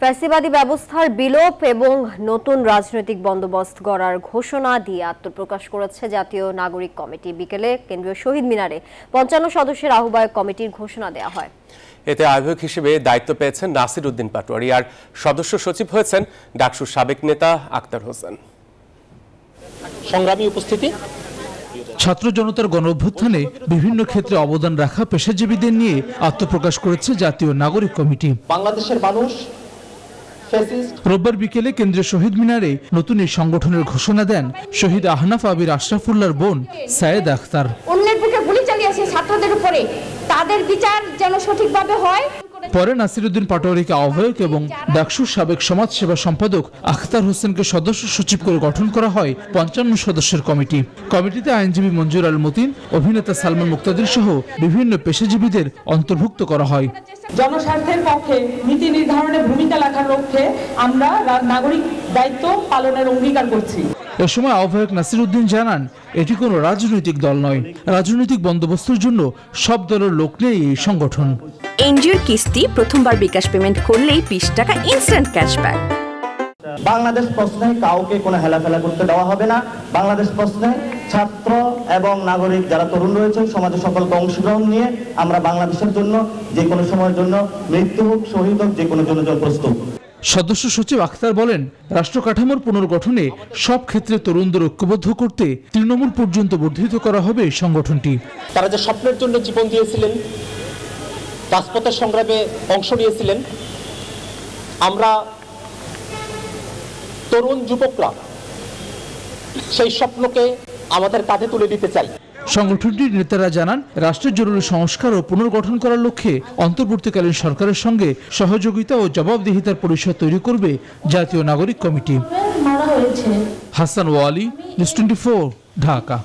ফ্যাসিবাদী ব্যবস্থার বিলোপ এবং নতুন রাজনৈতিক বন্দোবস্ত গড়ার ঘোষণা দিয়ে আত্মপ্রকাশ করেছে জাতীয় নাগরিক কমিটি। বিকেলে কেন্দ্রীয় শহীদ মিনারে ৫৫ সদস্যের আহ্বায়ক কমিটির ঘোষণা দেওয়া হয়। এতে আহ্বায়ক হিসেবে দায়িত্ব পেয়েছেন নাসির উদ্দিন পাটোয়ারি, আর সদস্য সচিব হয়েছেন ডাকসুর সাবেক নেতা আক্তার হোসেন। সংগ্রামী উপস্থিতি, ছাত্র জনতার গণঅভ্যুত্থানে বিভিন্ন ক্ষেত্রে অবদান রাখা পেশাজীবীদের নিয়ে আত্মপ্রকাশ করেছে জাতীয় নাগরিক কমিটি। বাংলাদেশের মানুষ রোববার বিকেলে কেন্দ্রীয় শহীদ মিনারে নতুন এই সংগঠনের ঘোষণা দেন শহীদ আহনাফ আবির আশরাফুল্লাহর বোন সায়েদ আখতার। অন্যের বুকে গুলি চালিয়েছে ছাত্রদের উপরে, তাদের বিচার যেন সঠিকভাবে হয়। পরে নাসির উদ্দিন পাটোয়ারিকে আহ্বায়ক এবং ডাকসুর সাবেক সমাজ সেবা সম্পাদক আখতার হোসেনকে সদস্য সচিব করে গঠন করা হয় ৫৫ সদস্যের কমিটি। কমিটিতে আইনজীবী মঞ্জুর আল মতিন, অভিনেতা সালমান মুক্তাদির সহ বিভিন্ন পেশাজীবীদের অন্তর্ভুক্ত করা হয়। জনস্বার্থের পক্ষে নীতি নির্ধারণে ভূমিকা রাখার লক্ষ্যে আমরা নাগরিক দায়িত্ব পালনের অঙ্গীকার করছি। এ সময় আহ্বায়ক নাসির উদ্দিন জানান, এটি কোনো রাজনৈতিক দল নয়, রাজনৈতিক বন্দোবস্তের জন্য সব দলের লোক নিয়ে এই সংগঠন। এনজিওর কিস্তি প্রথমবার বিকাশ পেমেন্ট করলেই ২০ টাকা ইনস্ট্যান্ট ক্যাশব্যাক। বাংলাদেশ প্রশ্নে কাউকে কোনো হেলাফেলা করতে দেওয়া হবে না। বাংলাদেশ প্রশ্নে ছাত্র এবং নাগরিক যারা তরুণ রয়েছে সমাজের সকলকে অংশগ্রহণ নিয়ে আমরা বাংলাদেশের জন্য যে কোনো সময়ের জন্য মৃত্যু হোক, শহীদ হোক, যে কোনো জন্য প্রস্তুত। সদস্য সচিব আখতার বলেন, রাষ্ট্র কাঠামোর পুনর্গঠনে সব ক্ষেত্রে তরুণদের ঐক্যবদ্ধ করতে তৃণমূল পর্যন্ত বর্ধিত করা হবে এই সংগঠনটি। তারা যে স্বপ্নের জন্য জীবন দিয়েছিলেন, রাজপথের সংগ্রামে অংশ নিয়েছিলেন, আমরা তরুণ যুবকরা সেই স্বপ্নকে আমাদের কাঁধে তুলে দিতে চাই। সংগঠনটির নেতারা জানান, রাষ্ট্রের জরুরি সংস্কার ও পুনর্গঠন করার লক্ষ্যে অন্তর্বর্তীকালীন সরকারের সঙ্গে সহযোগিতা ও জবাবদিহিতার পরিষদ তৈরি করবে জাতীয় নাগরিক কমিটি। হাসান ওয়ালি, নিউজ 24, ঢাকা।